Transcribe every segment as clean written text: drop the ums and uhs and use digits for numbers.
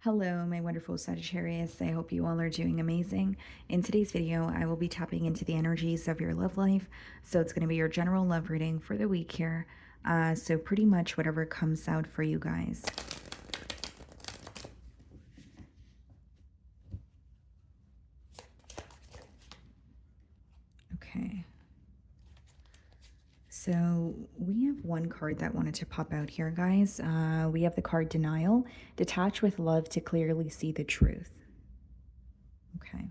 Hello, my wonderful Sagittarius. I hope you all are doing amazing. In today's video, I will be tapping into the energies of your love life. So it's going to be your general love reading for the week here. So pretty much whatever comes out for you guys. Okay. So we have one card that wanted to pop out here, guys. We have the card Denial. Detach with love to clearly see the truth. Okay.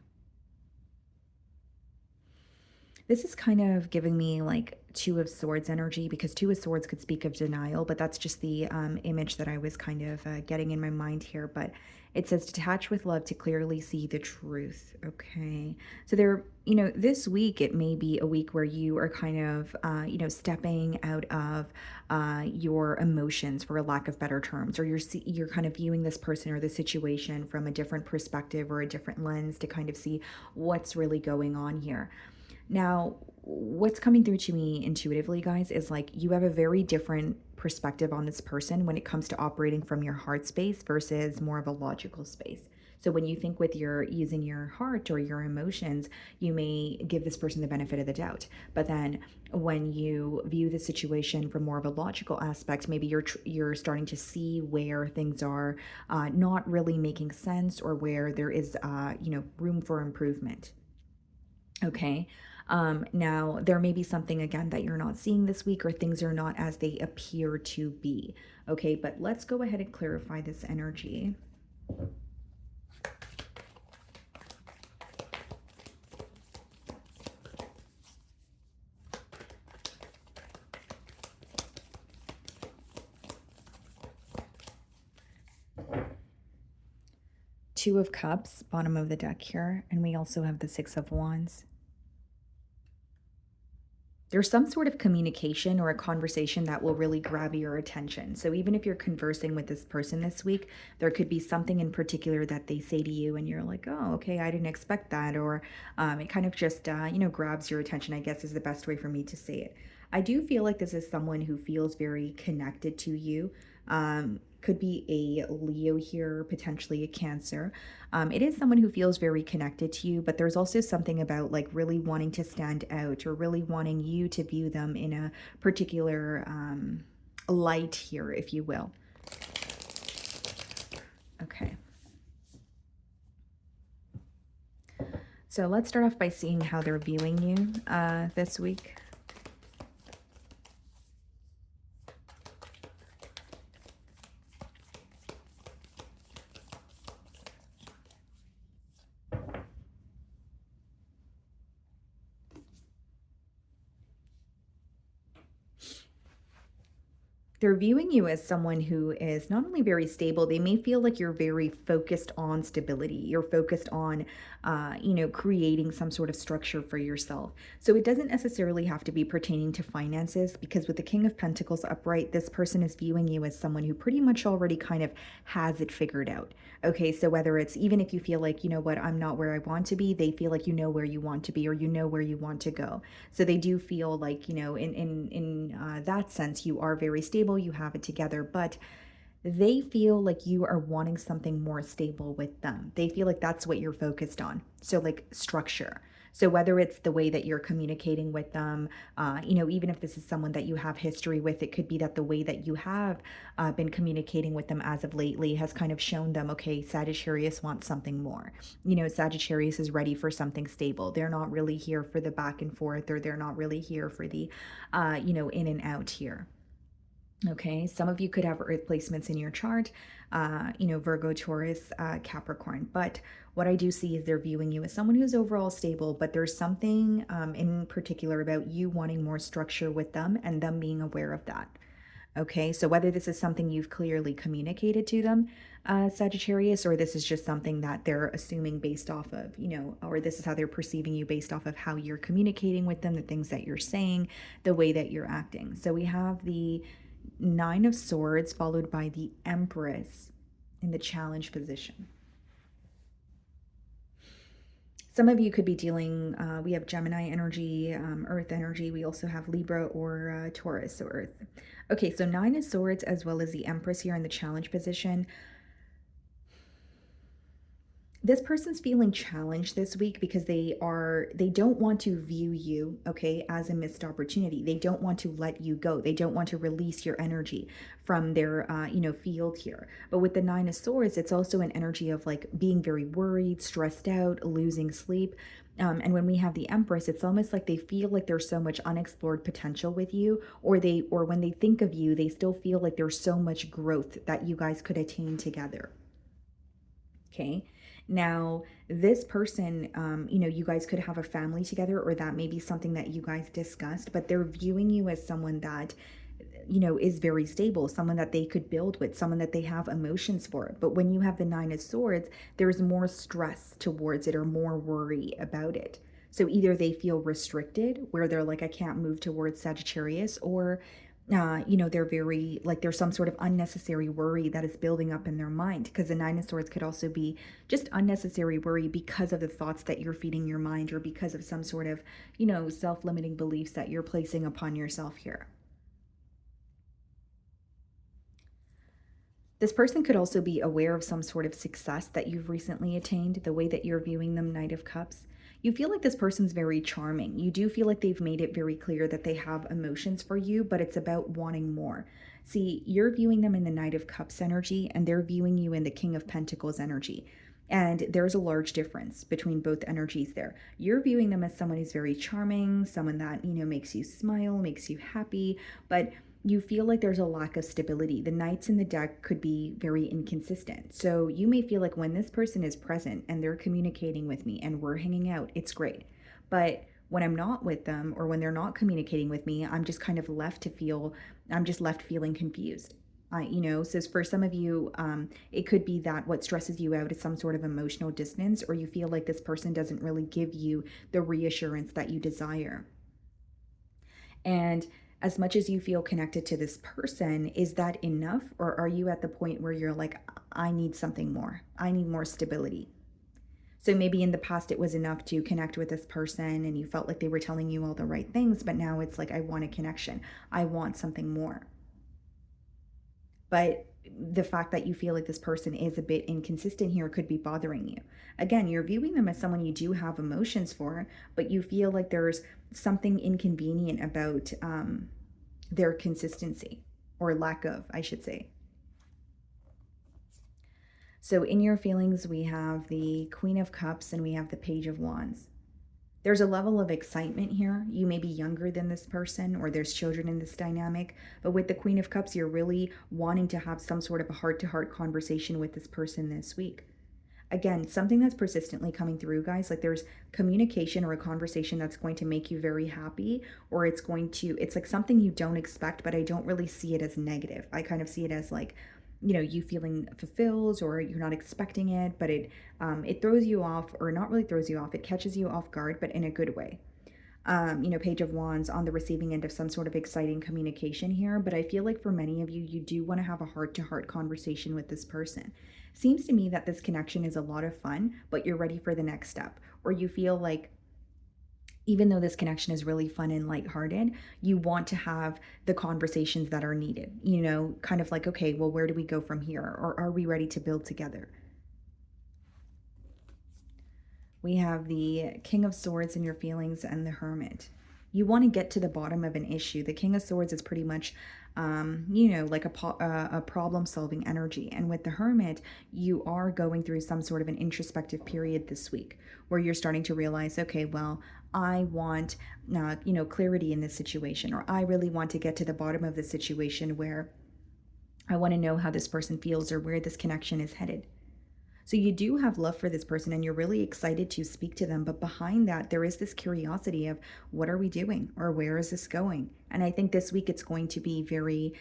This is kind of giving me like Two of Swords energy, because Two of Swords could speak of denial, but that's just the image that I was kind of getting in my mind here. But it says detach with love to clearly see the truth. Okay. So this week, it may be a week where you are kind of, stepping out of your emotions, for a lack of better terms, or you're kind of viewing this person or the situation from a different perspective or a different lens to kind of see what's really going on here. Now, what's coming through to me intuitively, guys, is like you have a very different perspective on this person when it comes to operating from your heart space versus more of a logical space. So when you think with your using your heart or your emotions, you may give this person the benefit of the doubt. But then when you view the situation from more of a logical aspect, maybe you're starting to see where things are not really making sense, or where there is room for improvement. Okay. Now, there may be something again that you're not seeing this week, or things are not as they appear to be. Okay, but let's go ahead and clarify this energy. Two of Cups, bottom of the deck here, and we also have the Six of Wands. There's some sort of communication or a conversation that will really grab your attention. So even if you're conversing with this person this week, there could be something in particular that they say to you and you're like, oh, okay, I didn't expect that. Or it kind of just, grabs your attention, I guess is the best way for me to say it. I do feel like this is someone who feels very connected to you. Could be a Leo here, potentially a Cancer. It is someone who feels very connected to you, but there's also something about like really wanting to stand out, or really wanting you to view them in a particular light here, if you will. Okay. So let's start off by seeing how they're viewing you this week. They're viewing you as someone who is not only very stable, they may feel like you're very focused on stability. You're focused on, creating some sort of structure for yourself. So it doesn't necessarily have to be pertaining to finances, because with the King of Pentacles upright, this person is viewing you as someone who pretty much already kind of has it figured out. Okay, so whether it's, even if you feel like, you know what, I'm not where I want to be, they feel like you know where you want to be, or you know where you want to go. So they do feel like, in that sense, you are very stable, you have it together, but they feel like you are wanting something more stable with them. They feel like that's what you're focused on. So like structure. So whether it's the way that you're communicating with them, even if this is someone that you have history with, it could be that the way that you have been communicating with them as of lately has kind of shown them, okay, Sagittarius wants something more. Sagittarius is ready for something stable. They're not really here for the back and forth, or they're not really here for the, in and out here. Okay, some of you could have earth placements in your chart, Virgo, Taurus, Capricorn. But what I do see is they're viewing you as someone who's overall stable, but there's something in particular about you wanting more structure with them, and them being aware of that. Okay, so whether this is something you've clearly communicated to them, Sagittarius, or this is just something that they're assuming based off of, or this is how they're perceiving you based off of how you're communicating with them, the things that you're saying, the way that you're acting. So we have the Nine of Swords followed by the Empress in the challenge position. Some of you could be dealing, we have Gemini energy, Earth energy. We also have Libra or Taurus, so Earth. Okay, so Nine of Swords as well as the Empress here in the challenge position. This person's feeling challenged this week because they don't want to view you, okay, as a missed opportunity. They don't want to let you go. They don't want to release your energy from their field here. But with the 9 of swords, it's also an energy of like being very worried, stressed out, losing sleep. And when we have the Empress, it's almost like they feel like there's so much unexplored potential with you, or when they think of you, they still feel like there's so much growth that you guys could attain together. Okay. Now, this person, you guys could have a family together, or that may be something that you guys discussed, but they're viewing you as someone that, is very stable, someone that they could build with, someone that they have emotions for. But when you have the 9 of swords, there's more stress towards it or more worry about it. So either they feel restricted, where they're like, I can't move towards Sagittarius, or they're very like there's some sort of unnecessary worry that is building up in their mind, because the 9 of swords could also be just unnecessary worry because of the thoughts that you're feeding your mind, or because of some sort of, self-limiting beliefs that you're placing upon yourself here. This person could also be aware of some sort of success that you've recently attained, the way that you're viewing them, Knight of Cups. You feel like this person's very charming. You do feel like they've made it very clear that they have emotions for you, but it's about wanting more. See, you're viewing them in the Knight of Cups energy, and they're viewing you in the King of Pentacles energy. And there's a large difference between both energies there. You're viewing them as someone who's very charming, someone that, makes you smile, makes you happy, but you feel like there's a lack of stability. The knights in the deck could be very inconsistent. So you may feel like when this person is present and they're communicating with me and we're hanging out, it's great. But when I'm not with them, or when they're not communicating with me, I'm just left feeling confused. So for some of you, it could be that what stresses you out is some sort of emotional distance, or you feel like this person doesn't really give you the reassurance that you desire. And as much as you feel connected to this person, is that enough? Or are you at the point where you're like, I need something more? I need more stability. So maybe in the past it was enough to connect with this person and you felt like they were telling you all the right things, but now it's like, I want a connection. I want something more. But the fact that you feel like this person is a bit inconsistent here could be bothering you. Again, you're viewing them as someone you do have emotions for, but you feel like there's something inconvenient about their consistency, or lack of, I should say. So in your feelings, we have the Queen of Cups and we have the Page of Wands. There's a level of excitement here. You may be younger than this person, or there's children in this dynamic, but with the Queen of Cups, you're really wanting to have some sort of a heart-to-heart conversation with this person this week. Again, something that's persistently coming through, guys, like there's communication or a conversation that's going to make you very happy, or it's like something you don't expect, but I don't really see it as negative. I kind of see it as like, you feeling fulfilled, or you're not expecting it, but it throws you off, or not really throws you off, it catches you off guard, but in a good way. Page of Wands on the receiving end of some sort of exciting communication here, but I feel like for many of you, you do want to have a heart-to-heart conversation with this person. Seems to me that this connection is a lot of fun, but you're ready for the next step, or you feel like even though this connection is really fun and lighthearted, you want to have the conversations that are needed, kind of like, okay, well, where do we go from here? Or are we ready to build together? We have the King of Swords in your feelings and the Hermit. You want to get to the bottom of an issue. The King of Swords is pretty much, like a problem-solving energy. And with the Hermit, you are going through some sort of an introspective period this week, where you're starting to realize, okay, well, I want, clarity in this situation, or I really want to get to the bottom of the situation, where I want to know how this person feels or where this connection is headed. So you do have love for this person and you're really excited to speak to them. But behind that, there is this curiosity of, what are we doing, or where is this going? And I think this week it's going to be very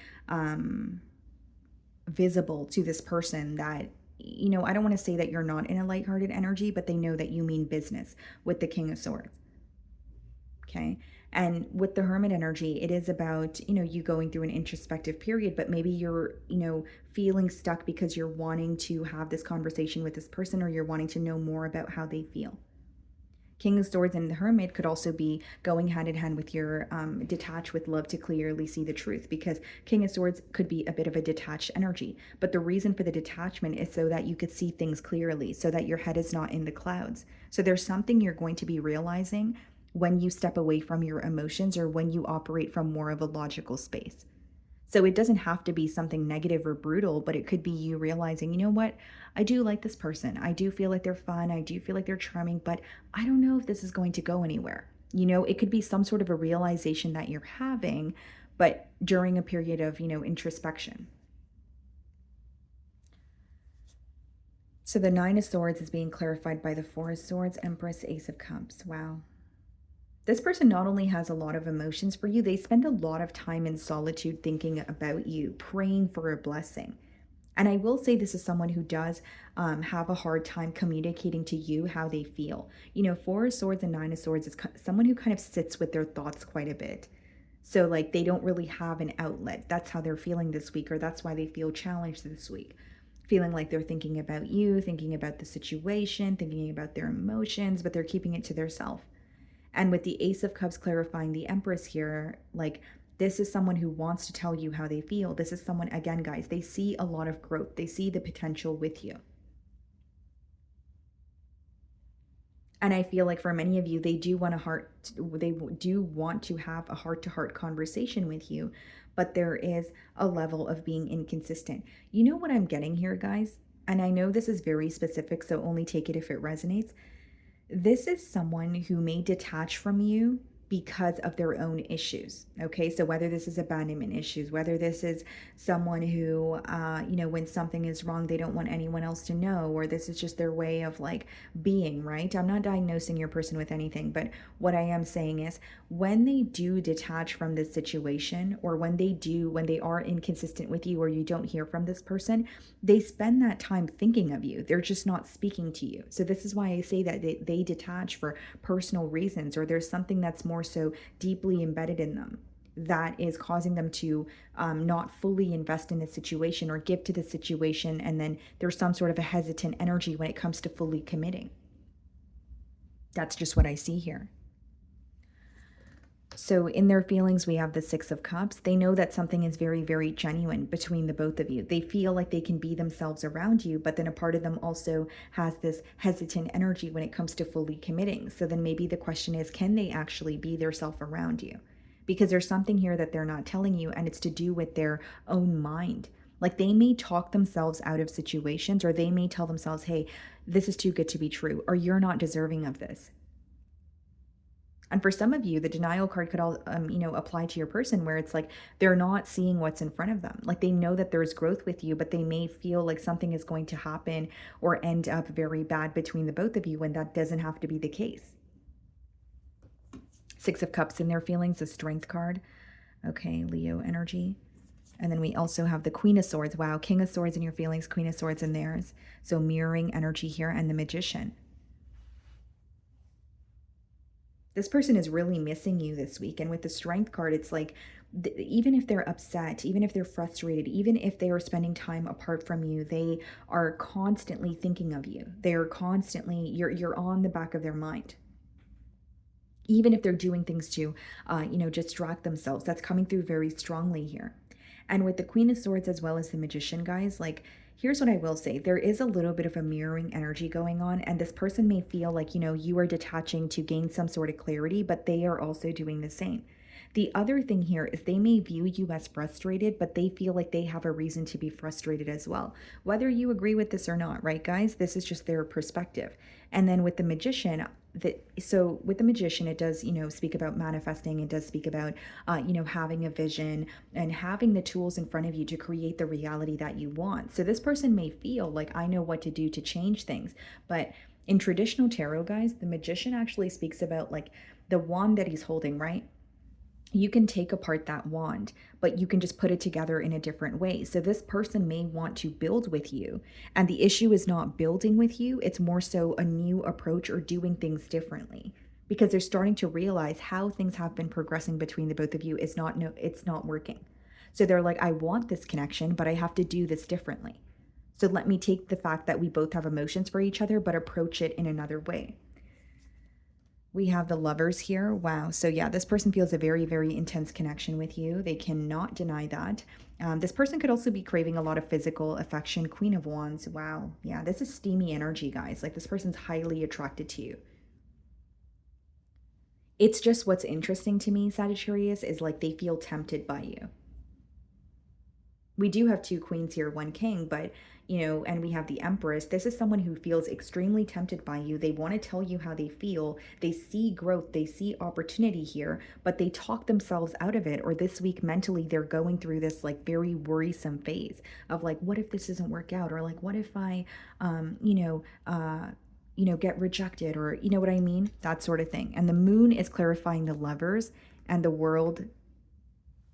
visible to this person that, I don't want to say that you're not in a lighthearted energy, but they know that you mean business with the King of Swords. Okay. And with the Hermit energy, it is about, you going through an introspective period, but maybe you're, feeling stuck because you're wanting to have this conversation with this person, or you're wanting to know more about how they feel. King of Swords and the Hermit could also be going hand in hand with your detach with love to clearly see the truth, because King of Swords could be a bit of a detached energy. But the reason for the detachment is so that you could see things clearly, so that your head is not in the clouds. So there's something you're going to be realizing when you step away from your emotions or when you operate from more of a logical space. So it doesn't have to be something negative or brutal, but it could be you realizing, you know what? I do like this person. I do feel like they're fun. I do feel like they're charming, but I don't know if this is going to go anywhere. It could be some sort of a realization that you're having, but during a period of, introspection. So the Nine of Swords is being clarified by the Four of Swords, Empress, Ace of Cups. Wow. This person not only has a lot of emotions for you, they spend a lot of time in solitude thinking about you, praying for a blessing. And I will say this is someone who does have a hard time communicating to you how they feel. Four of Swords and Nine of Swords is someone who kind of sits with their thoughts quite a bit. So, like, they don't really have an outlet. That's how they're feeling this week, or that's why they feel challenged this week. Feeling like they're thinking about you, thinking about the situation, thinking about their emotions, but they're keeping it to themselves. And with the Ace of Cups clarifying the Empress here, like, this is someone who wants to tell you how they feel. This is someone, again, guys, they see a lot of growth. They see the potential with you. And I feel like for many of you, they do want to have a heart-to-heart conversation with you, but there is a level of being inconsistent. You know what I'm getting here, guys? And I know this is very specific, so only take it if it resonates. This is someone who may detach from you because of their own issues. Okay, so whether this is abandonment issues, whether this is someone who, when something is wrong, they don't want anyone else to know, or this is just their way of like being, right? I'm not diagnosing your person with anything, but what I am saying is when they do detach from this situation, or when they are inconsistent with you, or you don't hear from this person, they spend that time thinking of you. They're just not speaking to you. So this is why I say that they detach for personal reasons, or there's something that's more so deeply embedded in them that is causing them to not fully invest in the situation or give to the situation. And then there's some sort of a hesitant energy when it comes to fully committing. That's just what I see here. So in their feelings, we have the Six of Cups. They know that something is very, very genuine between the both of you. They feel like they can be themselves around you, but then a part of them also has this hesitant energy when it comes to fully committing. So then maybe the question is, can they actually be their self around you? Because there's something here that they're not telling you, and it's to do with their own mind. Like, they may talk themselves out of situations, or they may tell themselves, hey, this is too good to be true, or you're not deserving of this. And for some of you, the denial card could all, apply to your person, where it's like they're not seeing what's in front of them. Like, they know that there's growth with you, but they may feel like something is going to happen or end up very bad between the both of you, when that doesn't have to be the case. Six of Cups in their feelings, the Strength card. Okay, Leo energy. And then we also have the Queen of Swords. Wow, King of Swords in your feelings, Queen of Swords in theirs. So mirroring energy here, and the Magician. This person is really missing you this week. And with the Strength card, it's like, even if they're upset, even if they're frustrated, even if they are spending time apart from you, they are constantly thinking of you. They're constantly, you're on the back of their mind. Even if they're doing things to, distract themselves. That's coming through very strongly here. And with the Queen of Swords as well as the Magician, guys, like, here's what I will say. There is a little bit of a mirroring energy going on, and this person may feel like, you are detaching to gain some sort of clarity, but they are also doing the same. The other thing here is they may view you as frustrated, but they feel like they have a reason to be frustrated as well. Whether you agree with this or not, right, guys? This is just their perspective. And then with the Magician, with the Magician, it does, speak about manifesting. It does speak about, having a vision and having the tools in front of you to create the reality that you want. So this person may feel like, I know what to do to change things. But in traditional tarot, guys, the Magician actually speaks about like the wand that he's holding, right? You can take apart that wand, but you can just put it together in a different way. So this person may want to build with you. And the issue is not building with you, it's more so a new approach or doing things differently. Because they're starting to realize how things have been progressing between the both of you is not, no, it's not working. So they're like, I want this connection, but I have to do this differently. So let me take the fact that we both have emotions for each other, but approach it in another way. We have the lovers here. Wow. So, yeah, this person feels a very, very intense connection with you. They cannot deny that. This person could also be craving a lot of physical affection. Queen of Wands. Wow. Yeah, this is steamy energy, guys. Like, this person's highly attracted to you. It's just what's interesting to me, Sagittarius, is like they feel tempted by you. We do have two queens here, one king, but and we have the empress. This is someone who feels extremely tempted by you. They want to tell you how they feel. They see growth, they see opportunity here, but they talk themselves out of it. Or this week mentally they're going through this like very worrisome phase of like, what if this doesn't work out? Or like, what if I get rejected, or you know what I mean? That sort of thing. And the moon is clarifying the lovers, and the world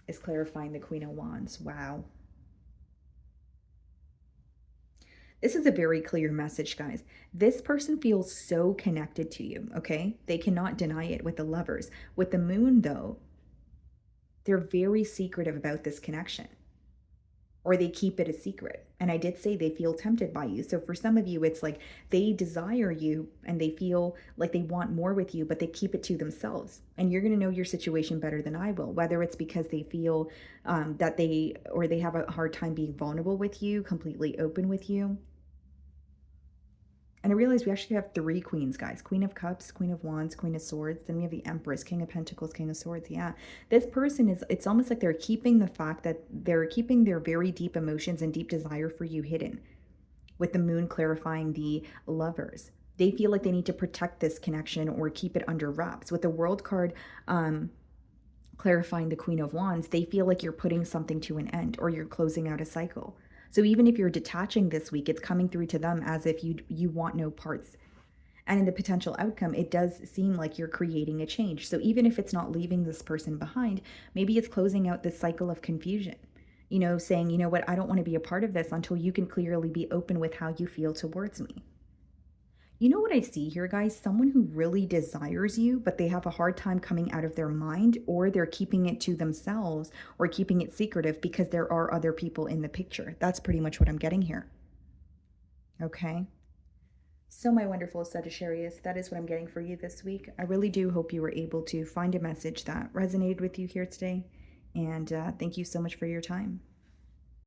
is clarifying the Queen of Wands. Wow. This is a very clear message, guys. This person feels so connected to you, okay? They cannot deny it with the lovers. With the moon, though, they're very secretive about this connection, or they keep it a secret. And I did say they feel tempted by you. So for some of you, it's like they desire you and they feel like they want more with you, but they keep it to themselves. And you're going to know your situation better than I will, whether it's because they feel that they have a hard time being vulnerable with you, completely open with you. And I realized we actually have three queens, guys. Queen of Cups, Queen of Wands, Queen of Swords. Then we have the Empress, King of Pentacles, King of Swords. Yeah. This person it's almost like they're keeping the fact that they're keeping their very deep emotions and deep desire for you hidden, with the moon clarifying the lovers. They feel like they need to protect this connection or keep it under wraps. With the World card, clarifying the Queen of Wands, they feel like you're putting something to an end or you're closing out a cycle. So even if you're detaching this week, it's coming through to them as if you want no parts. And in the potential outcome, it does seem like you're creating a change. So even if it's not leaving this person behind, maybe it's closing out this cycle of confusion. Saying, you know what, I don't want to be a part of this until you can clearly be open with how you feel towards me. You know what I see here, guys? Someone who really desires you, but they have a hard time coming out of their mind, or they're keeping it to themselves or keeping it secretive because there are other people in the picture. That's pretty much what I'm getting here. Okay. So, my wonderful Sagittarius, that is what I'm getting for you this week. I really do hope you were able to find a message that resonated with you here today. And thank you so much for your time.